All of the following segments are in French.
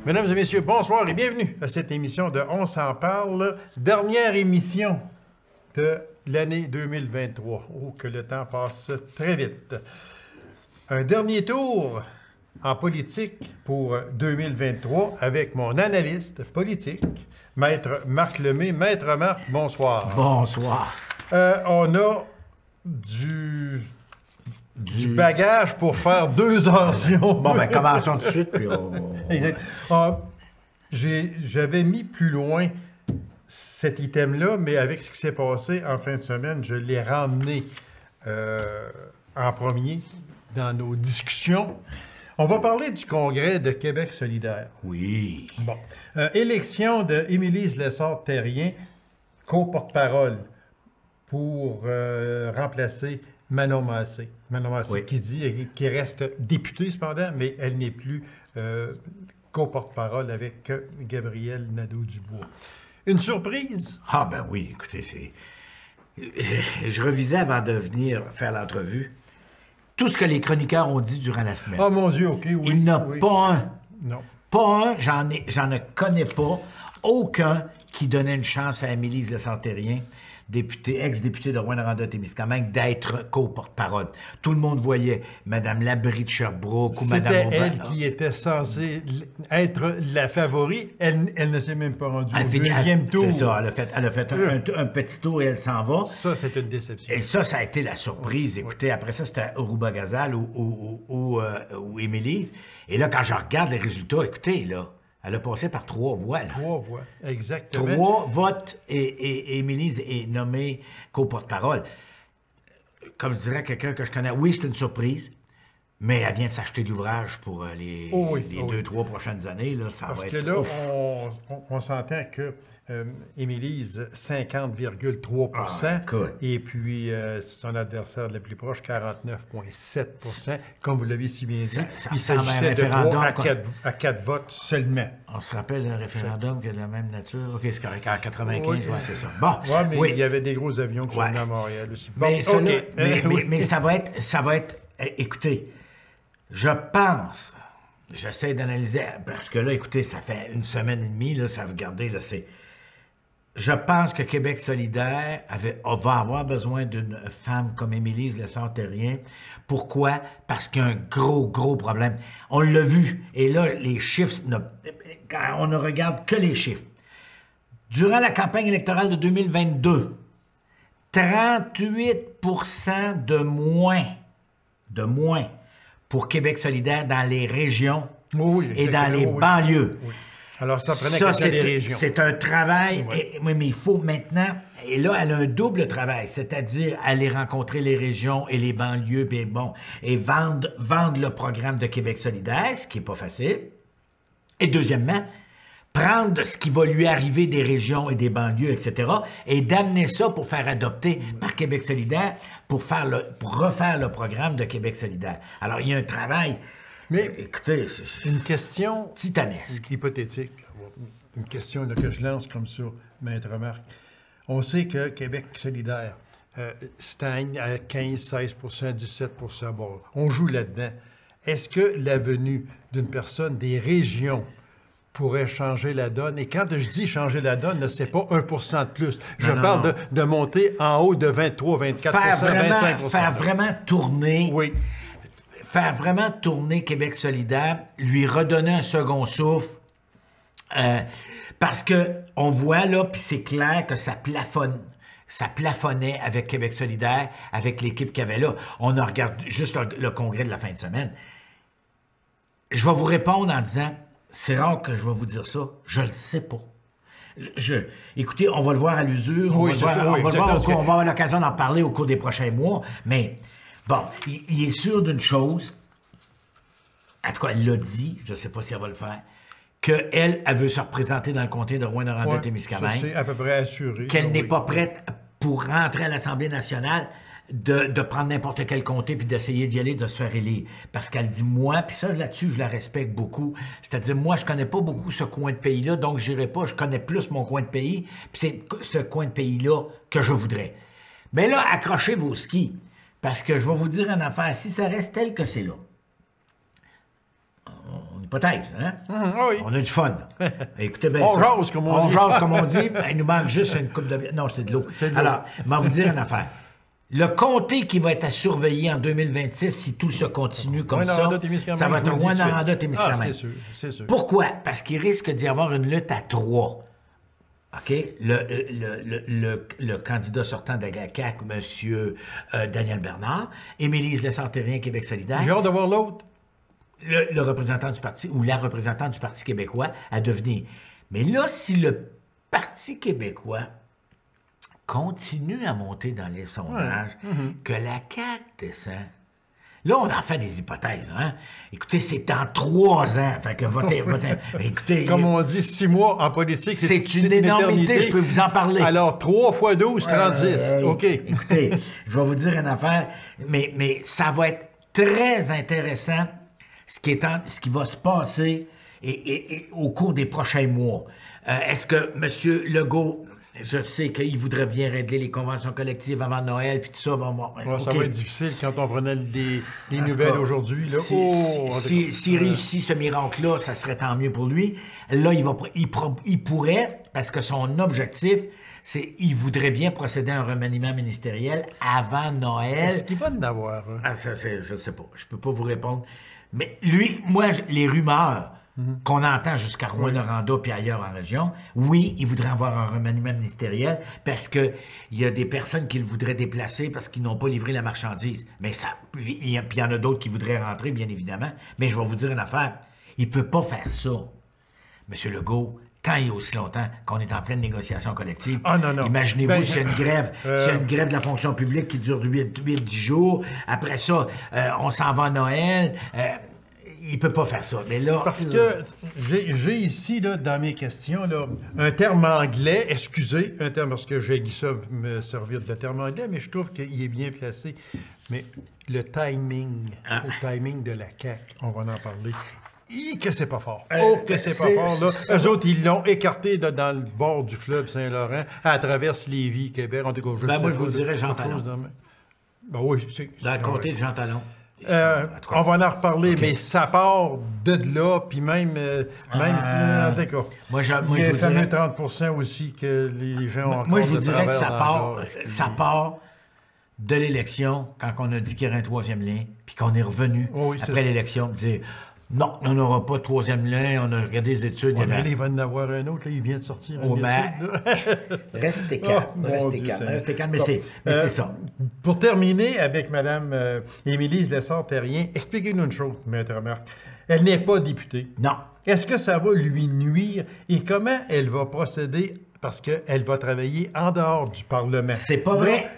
Mesdames et messieurs, bonsoir et bienvenue à cette émission de On s'en parle, dernière émission de l'année 2023. Oh, que le temps passe très vite. Un dernier tour en politique pour 2023 avec mon analyste politique, Maître Marc Lemay. Maître Marc, bonsoir. Bonsoir. On a du bagage pour faire 2 heures. Bon, ben commençons tout de suite, puis Exact. J'avais mis plus loin cet item-là, mais avec ce qui s'est passé en fin de semaine, je l'ai ramené en premier dans nos discussions. On va parler du congrès de Québec solidaire. Oui. Bon. Élection de Émilise Lessard-Terrien, co-porte-parole pour remplacer Manon Massé. Manon Massé, oui, qui reste députée cependant, mais elle n'est plus co-porte-parole avec Gabriel Nadeau-Dubois. Une surprise? Ah ben oui, écoutez, c'est... Je revisais avant de venir faire l'entrevue tout ce que les chroniqueurs ont dit durant la semaine. Oh mon Dieu, OK, oui. Il n'y en a pas un. Non. Pas un, j'en ne connais pas aucun qui donnait une chance à Émilise Lessard-Terrien, ex-députée de Rouyn-Noranda-Témiscamingue, d'être co-porte-parole. Tout le monde voyait Mme Labrie de Sherbrooke ou Mme C'était elle qui était censée être la favorite. Elle ne s'est même pas rendue au deuxième tour. C'est ça, elle a fait un petit tour et elle s'en va. Ça, c'est une déception. Et ça a été la surprise. Oui. Écoutez, après ça, c'était Rouba-Gazal ou Émilise. Et là, quand je regarde les résultats, écoutez, là, elle a passé par 3 voix. Là. 3 voix, exactement. 3 votes et Émilise est nommée co-porte-parole. Comme dirait quelqu'un que je connais, oui, c'est une surprise, mais elle vient de s'acheter de l'ouvrage pour les 2-3 prochaines années. Là, ça Parce va que être... là, on s'entend que Émilise, 50,3 et puis son adversaire le plus proche, 49,7 comme vous l'avez si bien dit. Il s'agissait de 3 à 4 votes seulement. On se rappelle d'un référendum qui est de la même nature. OK, c'est correct. En 95, oui. Ouais, c'est ça. Bon, mais il y avait des gros avions qui sont venus à Montréal aussi. Bon, mais ça va être... Écoutez, je pense... J'essaie d'analyser, parce que là, écoutez, ça fait 1 semaine et demie, là, ça vous regardez, là, c'est... Je pense que Québec solidaire va avoir besoin d'une femme comme Émilise Lessard-Terrien. Pourquoi? Parce qu'il y a un gros problème. On l'a vu, et là, les chiffres, on ne regarde que les chiffres. Durant la campagne électorale de 2022, 38 % de moins pour Québec solidaire dans les régions et dans les banlieues. Oui. Alors, ça prenait que les régions. C'est un travail, mais il faut maintenant... Et là, elle a un double travail, c'est-à-dire aller rencontrer les régions et les banlieues, bien bon, et vendre le programme de Québec solidaire, ce qui n'est pas facile. Et deuxièmement, prendre ce qui va lui arriver des régions et des banlieues, etc., et d'amener ça pour faire adopter par Québec solidaire, pour refaire le programme de Québec solidaire. Alors, il y a un travail... Mais écoutez, c'est une question titanesque, hypothétique, une question là, que je lance comme ça, Maître Marc. On sait que Québec solidaire stagne à 15, 16 17 bon, on joue là-dedans. Est-ce que la venue d'une personne des régions pourrait changer la donne? Et quand je dis changer la donne, c'est pas 1 de plus. Je parle de monter en haut de 23, 24 25 Faire vraiment tourner... Oui. Faire vraiment tourner Québec solidaire, lui redonner un second souffle, parce qu'on voit là, puis c'est clair que ça plafonnait avec Québec solidaire, avec l'équipe qu'il y avait là. On a regardé juste le congrès de la fin de semaine. Je vais vous répondre en disant, c'est rare que je vais vous dire ça, je le sais pas. Écoutez, on va le voir à l'usure, on va avoir l'occasion d'en parler au cours des prochains mois, mais... Bon, il est sûr d'une chose, en tout cas, elle l'a dit, je ne sais pas si elle va le faire, qu'elle veut se représenter dans le comté de Rouyn-Noranda-Témiscamingue. C'est à peu près assuré. Qu'elle n'est pas prête pour rentrer à l'Assemblée nationale de prendre n'importe quel comté puis d'essayer d'y aller, de se faire élire. Parce qu'elle dit, moi, puis ça, là-dessus, je la respecte beaucoup. C'est-à-dire, moi, je connais pas beaucoup ce coin de pays-là, donc je n'irai pas, je connais plus mon coin de pays, puis c'est ce coin de pays-là que je voudrais. Bien là, accrochez vos skis. Parce que je vais vous dire une affaire, si ça reste tel que c'est là, on hypothèse, hein? Oui. On a du fun. Écoutez bien On ça. jase, comme on dit. On jase, comme on dit. Il nous manque juste une coupe de... Non, c'était de l'eau. C'est de l'eau. Alors, je vais vous dire une affaire. Le comté qui va être à surveiller en 2026, si tout se continue comme ça, ça va être Rouyn-Noranda-Témiscamingue. C'est sûr, c'est sûr. Pourquoi? Parce qu'il risque d'y avoir une lutte à 3. OK? Le candidat sortant de la CAQ, M. Daniel Bernard, Émilise Lessard-Terrien, Québec solidaire. J'ai hâte de voir l'autre. Le représentant du Parti ou la représentante du Parti québécois à devenir. Mais là, si le Parti québécois continue à monter dans les sondages, que la CAQ descend, là, on en fait des hypothèses. Hein? Écoutez, c'est en 3 ans. Fait que votez. Écoutez, Comme on dit, 6 mois en politique, c'est une énormité, je peux vous en parler. Alors, 3 fois 12, 36. OK. Écoutez, je vais vous dire une affaire, mais ça va être très intéressant ce qui va se passer et au cours des prochains mois. Est-ce que M. Legault, je sais qu'il voudrait bien régler les conventions collectives avant Noël, puis tout ça, Ouais, ça va être difficile quand on prenait les nouvelles cas, aujourd'hui. S'il réussit ce miracle-là, ça serait tant mieux pour lui. Là, il pourrait, parce que son objectif, il voudrait bien procéder à un remaniement ministériel avant Noël. Est-ce qu'il va en avoir? Hein? Ah, ça, je ne sais pas. Je ne peux pas vous répondre. Mais lui, moi, les rumeurs qu'on entend jusqu'à Rouyn-Noranda puis ailleurs en région, oui, il voudrait avoir un remaniement ministériel parce qu'il y a des personnes qui le voudraient déplacer parce qu'ils n'ont pas livré la marchandise. Mais puis il y en a d'autres qui voudraient rentrer, bien évidemment. Mais je vais vous dire une affaire. Il ne peut pas faire ça, M. Legault, tant et aussi longtemps qu'on est en pleine négociation collective. Ah, non. Imaginez-vous s'il y a une grève, de la fonction publique qui dure 8-10 jours. Après ça, on s'en va à Noël. Il ne peut pas faire ça. Mais là, parce que j'ai ici, là, dans mes questions, là, un terme anglais, excusez, un terme, parce que j'ai dit ça, me servir de terme anglais, mais je trouve qu'il est bien placé. Mais le timing de la CAQ, on va en parler. Que c'est pas fort. Que c'est pas fort, là. Eux autres, ils l'ont écarté dans le bord du fleuve Saint-Laurent, à travers Lévis, Québec. En tout cas, moi, je vous dirais Jean Talon. Ben oui, c'est... Dans le comté de Jean Talon. On va en reparler, mais ça part de là, puis même si... En tout cas, moi, je les fameux 30% aussi que les gens ont encore. Moi, je vous dirais que ça part de l'élection, quand on a dit qu'il y aurait un 3e lien, puis qu'on est revenu après l'élection, dire... Non, on n'aura pas de 3e lien, on a regardé les études. Mais là, il va en avoir un autre, là, il vient de sortir. Restez calme, restez calme, mais c'est ça. Pour terminer avec Mme Émilise Lessard-Terrien, expliquez-nous une chose, Maître Marc. Elle n'est pas députée. Non. Est-ce que ça va lui nuire et comment elle va procéder parce qu'elle va travailler en dehors du Parlement? C'est pas vrai.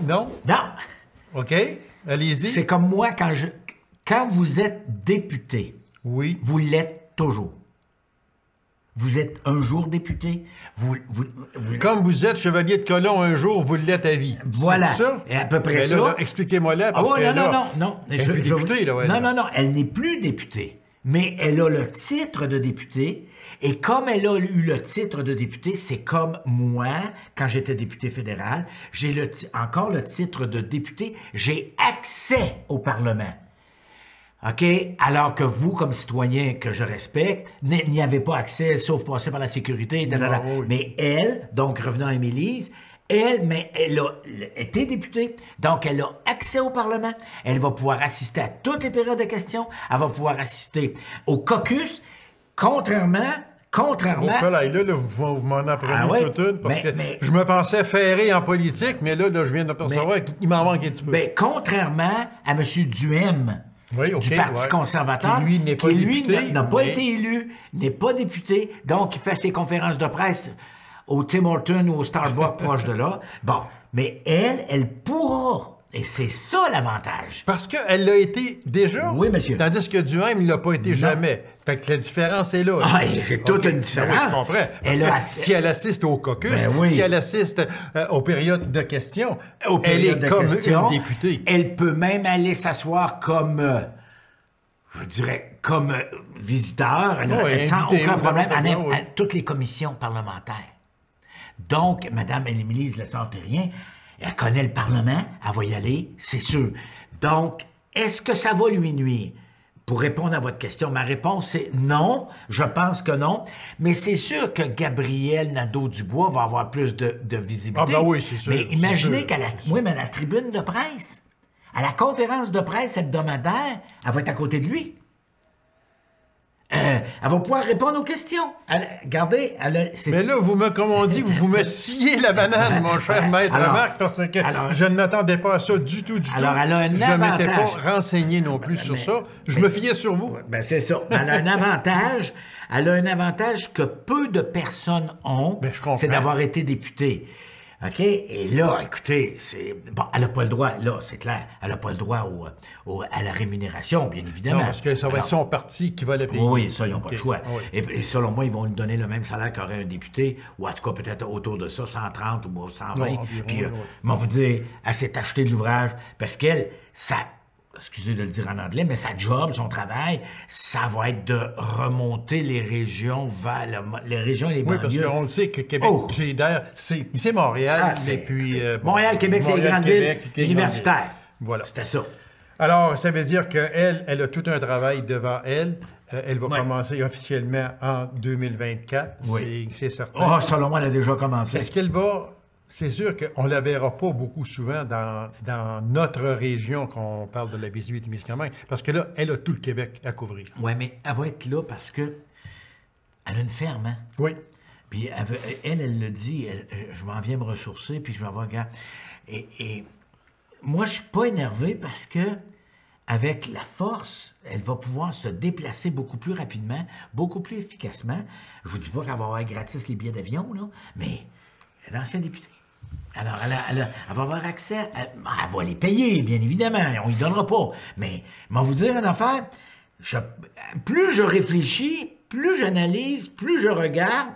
Non? Non. OK, allez-y. C'est comme moi quand vous êtes député, oui, vous l'êtes toujours. Vous êtes un jour député. Comme vous êtes chevalier de colon un jour, vous l'êtes à vie. Voilà. C'est ça? Et à peu près ça. Là, expliquez-moi là. Parce que non. Elle est plus députée, là. Non. Elle n'est plus députée. Mais elle a le titre de députée. Et comme elle a eu le titre de députée, c'est comme moi, quand j'étais député fédéral, j'ai encore le titre de député. J'ai accès au Parlement. OK? Alors que vous, comme citoyen que je respecte, n'y avez pas accès, sauf passer par la sécurité. Oui. Mais elle, donc revenant à Émilise, elle a été députée, donc elle a accès au Parlement. Elle va pouvoir assister à toutes les périodes de questions. Elle va pouvoir assister au caucus, contrairement... Oh, là, vous m'en apprenez toute une, parce que je me pensais ferré en politique, mais là je viens d'apercevoir qu'il m'en manque un petit peu. Mais contrairement à M. Duhem, du Parti conservateur, qui, lui, n'a pas été élu, n'est pas député, donc il fait ses conférences de presse au Tim Hortons ou au Starbucks proche de là. Bon, mais elle pourra. Et c'est ça l'avantage. Parce qu'elle l'a été déjà. Oui, monsieur. Tandis que Duhem, il ne l'a pas été jamais. Fait que la différence est là. Ah, c'est toute une différence. Oui, je comprends. Si elle assiste au caucus, si elle assiste aux périodes de questions, elle est comme une députée. Elle peut même aller s'asseoir comme, je dirais, comme visiteur, sans aucun problème, à toutes les commissions parlementaires. Donc, Mme Émilise Lessard-Terrien, elle connaît le Parlement, elle va y aller, c'est sûr. Donc, est-ce que ça va lui nuire? pour répondre à votre question, ma réponse est non. Je pense que non. Mais c'est sûr que Gabriel Nadeau-Dubois va avoir plus de visibilité. Ah ben oui, c'est sûr. Mais imaginez qu'à la tribune de presse, à la conférence de presse hebdomadaire, elle va être à côté de lui. Elle va pouvoir répondre aux questions. Regardez, mais là, comme on dit, vous me sciez la banane, mon cher maître Marc, parce que je ne m'attendais pas à ça du tout. Alors, elle a un je avantage. ne m'étais pas renseigné non plus sur ça. Je me fiais sur vous. Ben c'est ça. Elle a un avantage. Elle a un avantage que peu de personnes ont, c'est d'avoir été députée. OK? Et là, écoutez, bon, elle n'a pas le droit, là, c'est clair, elle n'a pas le droit à la rémunération, bien évidemment. Non, parce que ça va être son parti qui va la payer. Oui, ça, ils n'ont pas le choix. Oui. Et selon moi, ils vont lui donner le même salaire qu'aurait un député, ou en tout cas peut-être autour de ça, 130 ou 120. Non, environ, puis, on va dire, elle s'est achetée de l'ouvrage, parce qu'elle, excusez de le dire en anglais, mais sa job, son travail, ça va être de remonter les régions vers les régions et les banlieues. Oui, parce qu'on le sait que Québec solidaire, c'est Montréal, et puis... Montréal, Québec, c'est les grandes villes universitaires. Voilà. C'était ça. Alors, ça veut dire qu'elle a tout un travail devant elle. Elle va commencer officiellement en 2024, c'est certain. Ah, selon moi, elle a déjà commencé. Est-ce qu'elle va... C'est sûr qu'on ne la verra pas beaucoup souvent dans notre région quand on parle de la Abitibi-Témiscamingue, parce que là, elle a tout le Québec à couvrir. Oui, mais elle va être là parce que elle a une ferme, hein? Oui. Puis elle le dit, je m'en viens me ressourcer, puis je m'en vais regarder. Et moi, je ne suis pas énervé parce que avec la force, elle va pouvoir se déplacer beaucoup plus rapidement, beaucoup plus efficacement. Je ne vous dis pas qu'elle va avoir gratis les billets d'avion, là, mais elle est ancienne députée. Alors, elle va avoir accès, elle va les payer, bien évidemment, on ne lui donnera pas. Mais, je vais vous dire une affaire, plus je réfléchis, plus j'analyse, plus je regarde,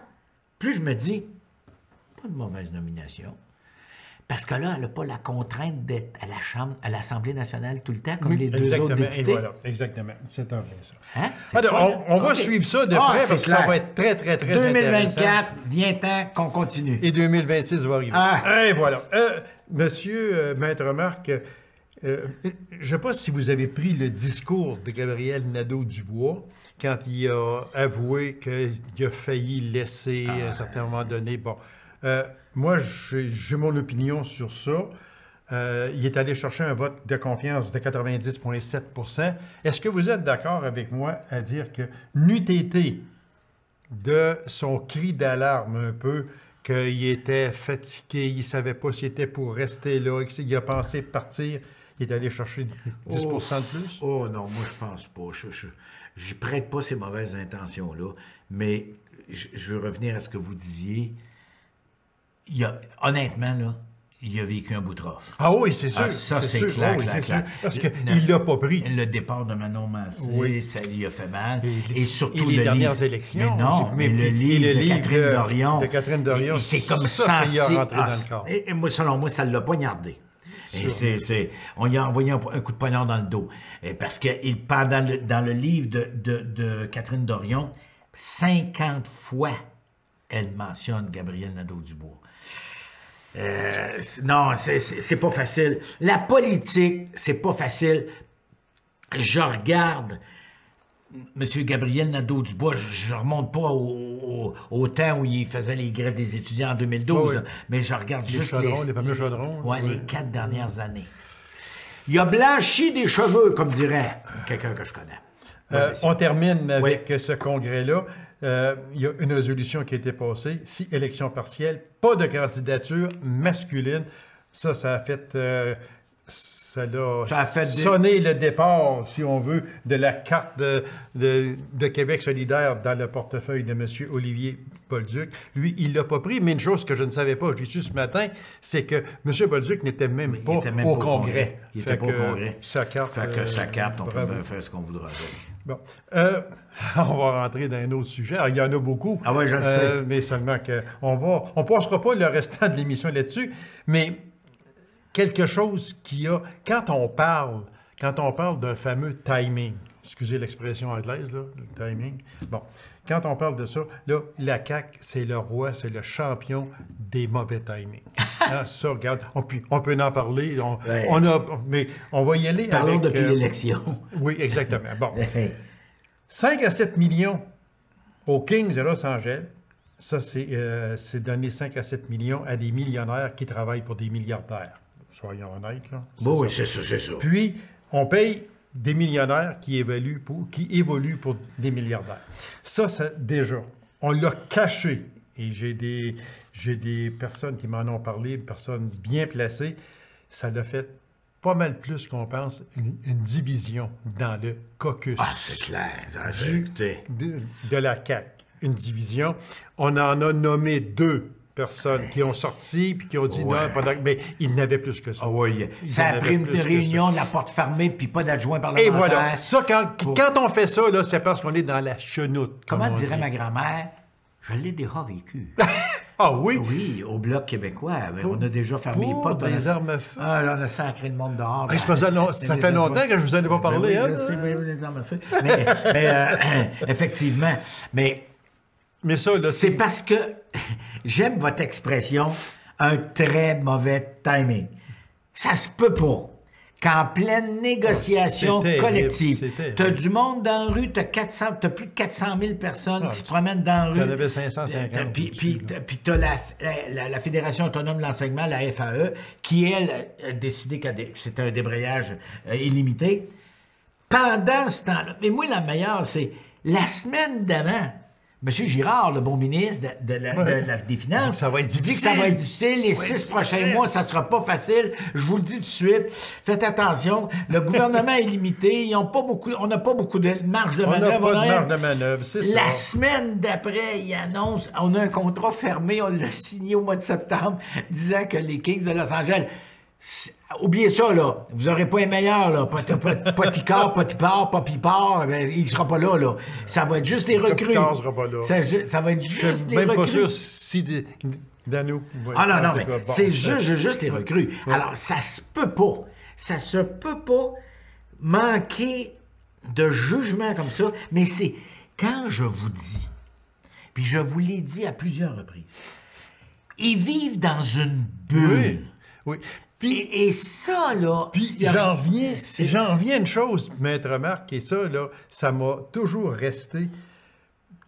plus je me dis, pas de mauvaise nomination. Parce que là, elle n'a pas la contrainte d'être à la Chambre, à l'Assemblée nationale tout le temps, comme les deux autres députés. Et voilà, exactement. C'est un vrai ça. Hein? On va suivre ça de près, parce que ça va être très, très, très 2024, vient-temps qu'on continue. Et 2026 va arriver. Et voilà. Monsieur Maître Marc, je ne sais pas si vous avez pris le discours de Gabriel Nadeau-Dubois quand il a avoué qu'il a failli laisser à un certain moment donné. Bon. Moi, j'ai mon opinion sur ça. Il est allé chercher un vote de confiance de 90,7 %. Est-ce que vous êtes d'accord avec moi à dire que n'eût été de son cri d'alarme un peu, qu'il était fatigué, il ne savait pas s'il était pour rester là, qu'il a pensé partir, il est allé chercher 10 % de plus? Oh non, moi je pense pas. Je prête pas ces mauvaises intentions-là, mais je veux revenir à ce que vous disiez. Honnêtement, là, il a vécu un bout rough. Ah oui, c'est sûr. Ça, c'est clair, clair. Parce qu'il ne l'a pas pris. Le départ de Manon Massé, ça lui a fait mal. Et surtout les dernières livre. élections. Mais non, mais le livre de Catherine Dorion. C'est comme ça. Il a rentré dans le corps. Et moi, selon moi, ça l'a poignardé. On lui a envoyé un coup de poignard dans le dos. Parce que dans le livre de Catherine Dorion, 50 fois, elle mentionne Gabriel Nadeau-Dubois. Non, c'est pas facile. La politique, c'est pas facile. Je regarde M. Gabriel Nadeau-Dubois, je ne remonte pas au temps où il faisait les grèves des étudiants en 2012, mais je regarde juste les fameux chaudrons. Les 4 dernières années. Il a blanchi des cheveux, comme dirait quelqu'un que je connais. On termine avec ce congrès-là. Il y a une résolution qui a été passée. Si élection partielle, pas de candidature masculine. Ça a fait... ça a sonné le départ, si on veut, de la carte de Québec solidaire dans le portefeuille de M. Olivier Bolduc. Lui, il ne l'a pas pris, mais une chose que je ne savais pas, je l'ai su ce matin, c'est que M. Bolduc n'était même pas au Congrès. Il n'était pas au Congrès. Sa carte, on peut bien faire ce qu'on voudra avec. Bon. On va rentrer dans un autre sujet. Alors, il y en a beaucoup. Ah oui, je le sais. Mais seulement qu'on ne passera pas le restant de l'émission là-dessus, mais quelque chose qui a... Quand on parle d'un fameux timing, excusez l'expression anglaise, là, le timing, bon, quand on parle de ça, là, la CAQ, c'est le roi, c'est le champion des mauvais timings. Ah, ça, regarde, on peut en parler. Ouais. Mais on va y aller Parlons avec... depuis l'élection. Oui, exactement. Bon. 5 à 7 millions aux Kings de Los Angeles. Ça, c'est donner 5 à 7 millions à des millionnaires qui travaillent pour des milliardaires. Soyons honnêtes, là. Bon, oui, c'est ça, c'est ça. Puis, on paye des millionnaires qui évoluent pour des milliardaires. Ça, déjà, on l'a caché. Et j'ai des personnes qui m'en ont parlé, personnes bien placées. Ça l'a fait pas mal plus qu'on pense, une division dans le caucus Ah, c'est clair. de la CAQ. Une division. On en a nommé 2 personnes qui ont sorti puis qui ont dit non, mais il n'avait plus que ça. Ah oui, ça a pris une réunion de la porte fermée puis pas d'adjoint parlementaire. Et voilà. Ça, quand on fait ça, là, c'est parce qu'on est dans la chenoute. Comment dirait ma grand-mère? Je l'ai déjà vécu. Ah oui? Oui, au Bloc québécois. On a déjà fermé les portes. Des armes à feu. Ah, là, on a sacré le monde dehors. Ça fait longtemps que je vous en ai pas parlé. Oui, je sais, les armes à feu. Mais effectivement, mais ça, là, c'est parce que j'aime votre expression, un très mauvais timing. Ça se peut pas qu'en pleine négociation collective, tu as du monde dans la rue, tu as plus de 400 000 personnes qui se promènent dans la rue. Tu en avais 550. Puis tu as la Fédération autonome de l'enseignement, la FAE, qui, elle, a décidé que c'était un débrayage illimité. Pendant ce temps-là, mais moi, la meilleure, c'est la semaine d'avant. M. Girard, le bon ministre des Finances, dit que ça va être difficile. Les 6 prochains mois, ça ne sera pas facile. Je vous le dis tout de suite. Faites attention. Le gouvernement est limité. On n'a pas beaucoup de marge de manœuvre. On n'a pas de marge de manœuvre, c'est ça. La semaine d'après, il annonce, on a un contrat fermé, on l'a signé au mois de septembre, disant que les Kings de Los Angeles... Oubliez ça, là. Vous n'aurez pas les meilleurs, là. Poticard, Potipard, Popipard, il ne sera pas là, là. Ça va être juste les recrues. Popicard ne sera pas là. Ça va être juste les recrues. Je suis même pas sûr si Dano... Ah non, mais c'est juste les recrues. Ouais. Alors, ça se peut pas manquer de jugement comme ça, mais c'est quand je vous dis, puis je vous l'ai dit à plusieurs reprises, ils vivent dans une bulle. Oui. Puis, et ça, là... Puis j'en viens à une chose, Maître Marc, et ça, là, ça m'a toujours resté.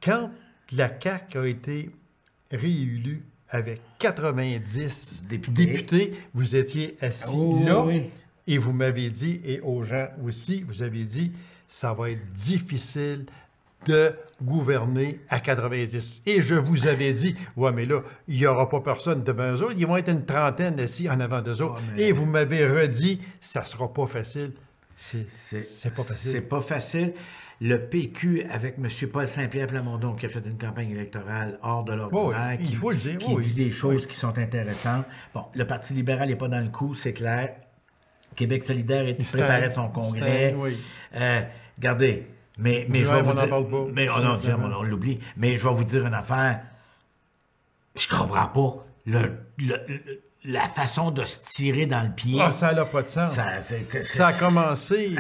Quand la CAQ a été réélue avec 90 députés, vous étiez assis là, et vous m'avez dit, et aux gens aussi, vous avez dit, ça va être difficile de gouverner à 90. Et je vous avais dit, ouais, mais là, il n'y aura pas personne devant eux autres, ils vont être une trentaine assis en avant d'eux autres. Et vous m'avez redit, ça ne sera pas facile. C'est pas facile. C'est pas facile. Le PQ, avec M. Paul Saint-Pierre Plamondon, qui a fait une campagne électorale hors de l'ordinaire, qui dit des choses qui sont intéressantes. Bon, le Parti libéral n'est pas dans le coup, c'est clair. Québec solidaire préparait son congrès. Regardez, mais je vais vous dire... Mais on l'oublie. Mais je vais vous dire une affaire. Je comprends pas la façon de se tirer dans le pied. Ah, ça n'a pas de sens. Ça a commencé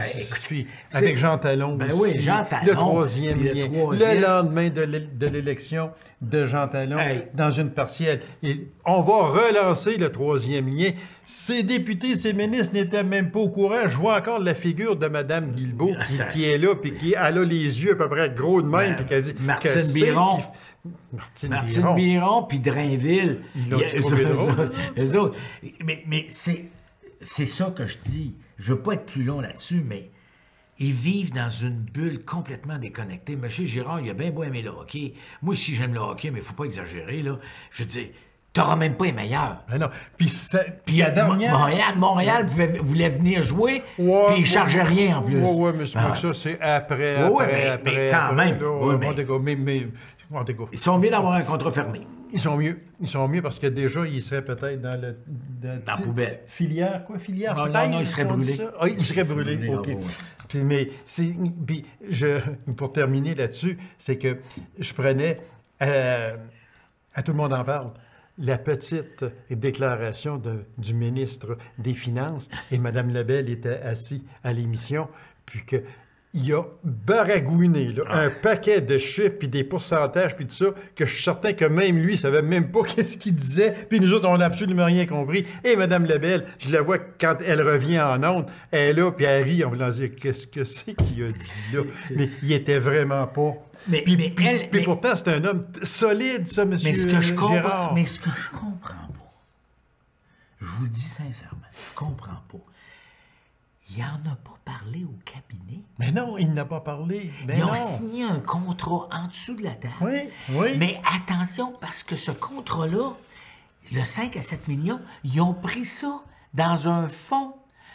avec Jean Talon aussi. Jean Talon. Le troisième lien. Le lendemain de l'élection de Jean Talon dans une partielle. Et on va relancer le troisième lien. Ces députés, ces ministres n'étaient même pas au courant. Je vois encore la figure de Mme Guilbeault qui est là, puis qui a les yeux à peu près gros de même, puis qui a dit... Martine Biron. Martine Biron, puis Drainville. Eux autres. Mais c'est ça que je dis. Je veux pas être plus long là-dessus, mais ils vivent dans une bulle complètement déconnectée. M. Girard, il a bien beau aimer le hockey. Moi aussi, j'aime le hockey, mais il faut pas exagérer, là. Je veux dire, t'auras même pas les meilleurs. Ben non. Puis la dernière... Montréal voulait venir jouer, puis ils ne chargeaient rien en plus. Oui, mais c'est pas que ça, c'est après. Mais quand même. Ils sont mieux d'avoir un contrat fermé. Ils sont mieux parce que déjà, ils seraient peut-être dans la poubelle. Filière, quoi? Filière? Non, ils seraient brûlés. Ah, ils seraient brûlés, OK. Mais pour terminer là-dessus, c'est que je prenais, à tout le monde en parle, la petite déclaration du ministre des Finances, et Mme Lebel était assise à l'émission, puis que il a baragouiné là, un paquet de chiffres, puis des pourcentages, puis tout ça, que je suis certain que même lui, il savait même pas qu'est-ce qu'il disait. Puis nous autres, on n'a absolument rien compris. Et Mme Lebel, je la vois quand elle revient en ondes, elle est là, puis elle rit en voulant dire « Qu'est-ce que c'est qu'il a dit là? » Mais il était vraiment pas... Puis pourtant, c'est un homme solide, ça, M. Girard. Mais ce que je comprends pas, je vous le dis sincèrement, je comprends pas. Il n'en a pas parlé au cabinet. Mais non, il n'a pas parlé. Ils ont signé un contrat en dessous de la table. Oui, oui. Mais attention, parce que ce contrat-là, le 5 à 7 millions, ils ont pris ça dans un fonds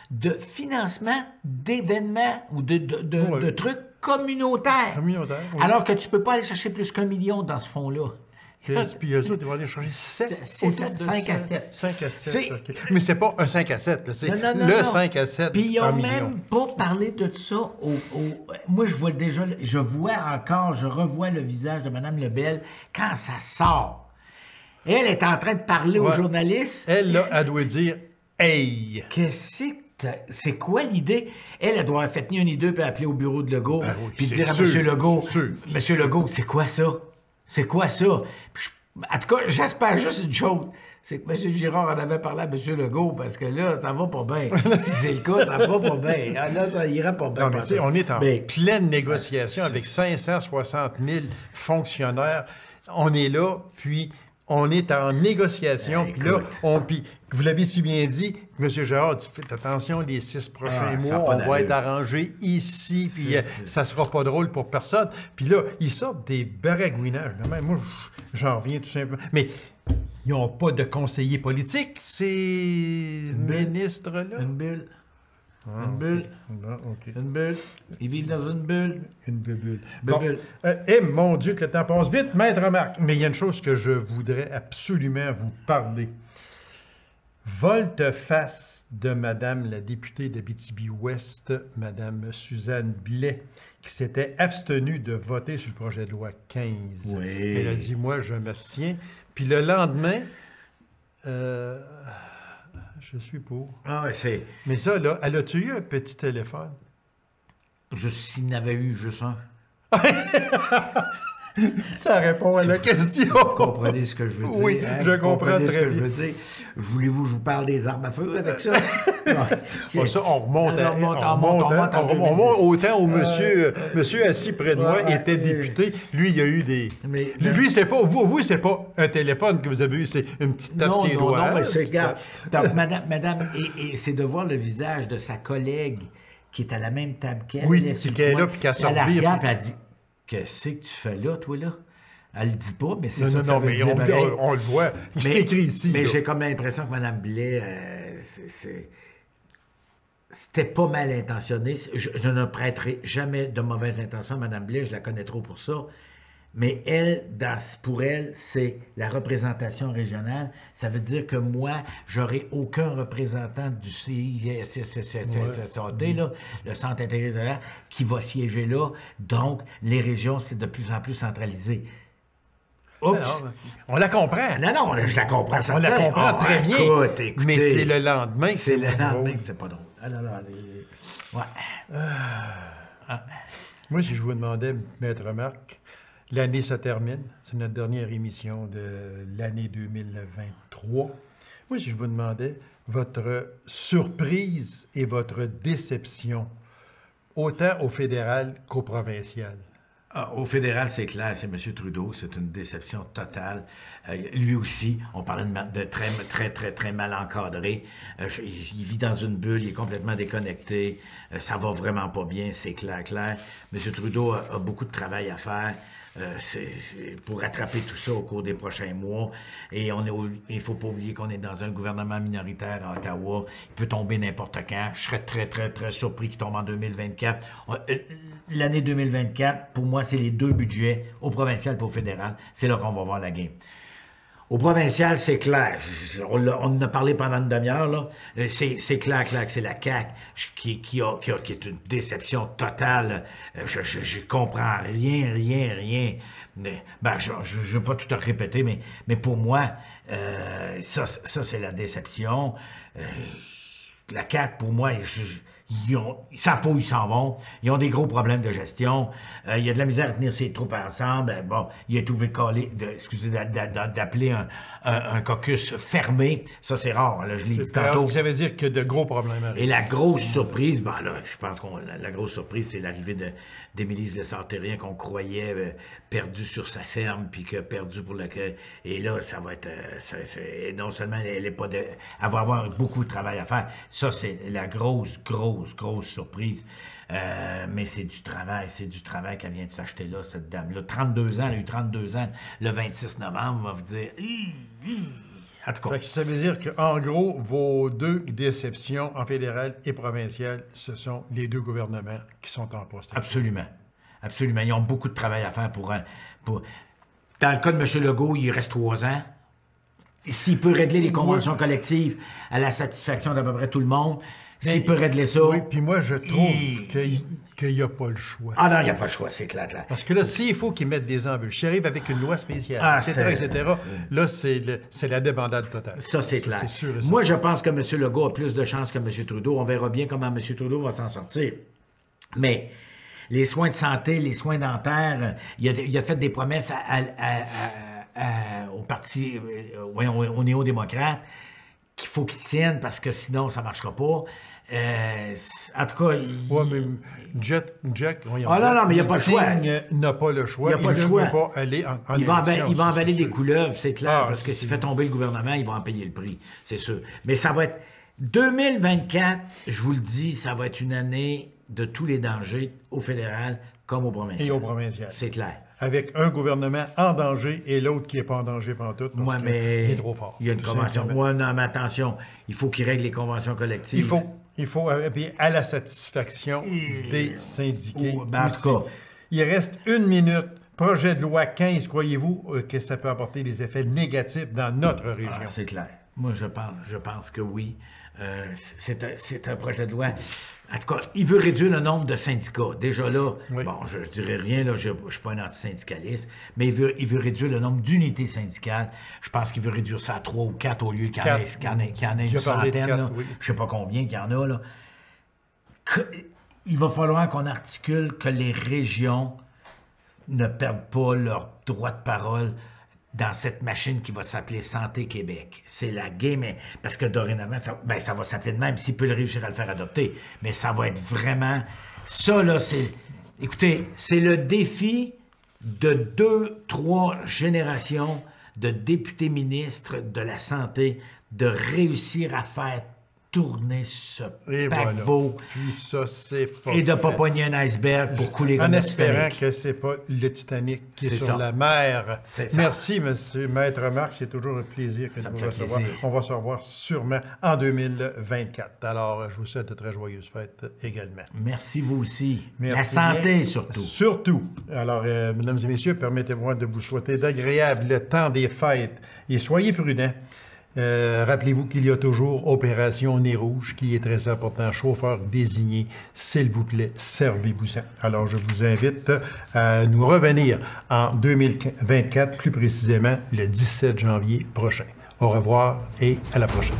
de financement d'événements ou de trucs communautaires. Communautaire, oui. Alors que tu ne peux pas aller chercher plus qu'1 million dans ce fonds-là. Puis eux autres, ils vont aller chercher 7. C'est ça, 5 à 7. 5 à 7, OK. Mais c'est pas un 5 à 7, là, c'est non. 5 à 7 Puis ils n'ont millions. même pas parlé de ça Moi, je vois déjà, je revois le visage de Mme Lebel quand ça sort. Elle est en train de parler aux journalistes. Elle, là, elle doit dire « Hey! » C'est quoi l'idée? Elle doit avoir fait ni un ni deux, puis appeler au bureau de Legault, puis dire à M. Legault, « Monsieur Legault, c'est quoi ça? C'est quoi ça? » En tout cas, j'espère juste une chose, c'est que M. Girard en avait parlé à M. Legault, parce que là, ça va pas bien. Si c'est le cas, ça va pas bien. Là, ça ira pas bien. Non, mais tu sais, on est en pleine négociation avec 560 000 fonctionnaires. On est là, puis on est en négociation. Puis là, vous l'avez si bien dit, M. Girard, faites attention, les 6 prochains mois, on va être arrangé ici, puis ça sera pas drôle pour personne. Puis là, ils sortent des baragouinages. Moi, j'en reviens tout simplement. Mais ils n'ont pas de conseiller politique, ces ministres-là. Une bulle. Une bulle. Okay. Une bulle. Ils vivent dans une bulle. Une bulle. Bon. Mon Dieu, que le temps passe vite, Maître Marc. Mais il y a une chose que je voudrais absolument vous parler. Volte-face de Madame la députée d'Abitibi-Ouest, Madame Suzanne Blais, qui s'était abstenue de voter sur le projet de loi 15. Oui. Elle a dit, moi, je m'abstiens. Puis le lendemain, je suis pour. Ah, c'est... Mais ça, là, elle a-tu eu un petit téléphone? S'il n'avait eu juste un. Ça répond à la question. Vous comprenez ce que je veux dire? Oui, je comprends très bien. Ce que je veux dire. Voulez-vous que je vous parle des armes à feu avec ça? Ça, on remonte au temps où monsieur assis près de moi était député. Lui, il y a eu des... Lui, c'est pas... Vous, c'est pas un téléphone que vous avez eu, c'est une petite tape sur les doigts. Non, mais c'est... Regarde, donc, madame, et c'est de voir le visage de sa collègue qui est à la même table qu'elle. Oui, qui est là, puis qui a sorti. Elle regarde, puis elle dit... Qu'est-ce que tu fais là, toi, là? Elle le dit pas, mais c'est ça que ça veut mais dire. on le voit. C'est écrit ici. Mais j'ai comme l'impression que Mme Blais, c'était pas mal intentionné. Je ne prêterai jamais de mauvaises intentions à Mme Blais, je la connais trop pour ça. Mais elle, pour elle, c'est la représentation régionale. Ça veut dire que moi, j'aurai aucun représentant du CISSSAT, le Centre intégré, qui va siéger là. Donc, les régions, c'est de plus en plus centralisé. Oups! Alors, on la comprend. Non, je la comprends. On la comprend très bien. Écoutez, mais c'est le lendemain que c'est le lendemain que c'est pas drôle. Moi, si je vous demandais, Maître Marc, l'année se termine. C'est notre dernière émission de l'année 2023. Moi, si je vous demandais votre surprise et votre déception, autant au fédéral qu'au provincial. Au fédéral, c'est clair, c'est M. Trudeau, c'est une déception totale. Lui aussi, on parlait de très, très, très, très mal encadré. Il vit dans une bulle, il est complètement déconnecté. Ça va vraiment pas bien, c'est clair. M. Trudeau a beaucoup de travail à faire. Pour rattraper tout ça au cours des prochains mois. Et il ne faut pas oublier qu'on est dans un gouvernement minoritaire à Ottawa. Il peut tomber n'importe quand. Je serais très, très, très surpris qu'il tombe en 2024. L'année 2024, pour moi, c'est les deux budgets, au provincial et au fédéral. C'est là qu'on va voir la game. Au provincial, c'est clair. On en a parlé pendant une demi-heure, là. C'est clair que c'est la CAQ qui est une déception totale. Je comprends rien. Ben, je ne vais pas tout répéter, mais pour moi, ça c'est la déception. La CAQ, pour moi, Ils savent pas où ils s'en vont. Ils ont des gros problèmes de gestion. Il y a de la misère à tenir ses troupes ensemble. Bon, il a trouvé d'appeler un caucus fermé. Ça, c'est rare. Là, je l'ai dit tantôt. Ça veut dire que de gros problèmes arrivent. Et la grosse surprise, ben là, je pense que la grosse surprise, c'est l'arrivée d'Émilie Lessard-Terrien qu'on croyait perdue sur sa ferme, puis que perdue pour lequel. Et là, ça va être. Non seulement elle va avoir beaucoup de travail à faire. Ça, c'est la grosse surprise. Mais c'est du travail qu'elle vient de s'acheter là, cette dame-là. 32 ans, elle a eu 32 ans. Le 26 novembre, on va vous dire. En tout cas. Ça veut dire qu'en gros, vos deux déceptions en fédéral et provincial, ce sont les deux gouvernements qui sont en poste. Absolument. Absolument. Ils ont beaucoup de travail à faire pour... Dans le cas de M. Legault, il reste 3 ans. S'il peut régler les conventions collectives à la satisfaction d'à peu près tout le monde, s'il peut régler ça... Oui, puis moi, je trouve qu'il n'y a pas le choix. Ah non, il n'y a pas le choix, c'est clair. Parce que là, s'il faut qu'ils mettent des embûches, s'ils arrivent avec une loi spéciale, etc., là, c'est la débandade totale. Ça, c'est clair. C'est sûr et moi, je pense que M. Legault a plus de chances que M. Trudeau. On verra bien comment M. Trudeau va s'en sortir. Mais les soins de santé, les soins dentaires, il a fait des promesses au parti, aux néo-démocrates, qu'il faut qu'ils tiennent parce que sinon, ça ne marchera pas. En tout cas, oui, mais Jack, non, mais il n'y a pas le choix. N'a pas le choix. Il n'y a pas le choix. Ne veut pas aller en il élection. va avaler des couleuvres, c'est clair, parce que s'il fait tomber le gouvernement, il va en payer le prix, c'est sûr. Mais ça va être... 2024, je vous le dis, ça va être une année de tous les dangers, au fédéral comme au provincial. Et au provincial. C'est clair. Avec un gouvernement en danger et l'autre qui n'est pas en danger pantoute. Moi, mais... Il est trop fort. Il y a une convention. Moi, non, mais attention, il faut qu'il règle les conventions collectives. Il faut à la satisfaction des syndiqués. En tout cas, il reste 1 minute. Projet de loi 15, croyez-vous que ça peut apporter des effets négatifs dans notre région? C'est clair. Moi, je pense que oui. C'est un projet de loi. En tout cas, il veut réduire le nombre de syndicats. Déjà là, bon, je ne dirais rien, là, je ne suis pas un antisyndicaliste, mais il veut réduire le nombre d'unités syndicales. Je pense qu'il veut réduire ça à 3 ou 4 au lieu qu'il y en ait une centaine. Je ne sais pas combien qu'il y en a. Là. Il va falloir qu'on articule que les régions ne perdent pas leur droit de parole dans cette machine qui va s'appeler Santé Québec. C'est la game, parce que dorénavant, ça va s'appeler de même, s'il peut réussir à le faire adopter. Mais ça va être vraiment... Ça, là, c'est... Écoutez, c'est le défi de 2-3 générations de députés ministres de la Santé de réussir à faire tourner ce paquebot. Voilà. Puis ça, c'est pas et de ne pas pogner un iceberg pour couler comme le le Titanic. En espérant que ce n'est pas le Titanic qui est sur ça. la mer. Merci, monsieur Maître Marc. C'est toujours un plaisir que nous recevoir. On va se revoir sûrement en 2024. Alors, je vous souhaite de très joyeuses fêtes également. Merci, vous aussi. Merci la santé, bien. surtout. Surtout. Alors, mesdames et messieurs, permettez-moi de vous souhaiter d'agréables temps des fêtes. Et soyez prudents. Rappelez-vous qu'il y a toujours Opération Nez Rouge qui est très important. Chauffeur désigné, s'il vous plaît, servez-vous-en. Alors, je vous invite à nous revenir en 2024, plus précisément le 17 janvier prochain. Au revoir et à la prochaine.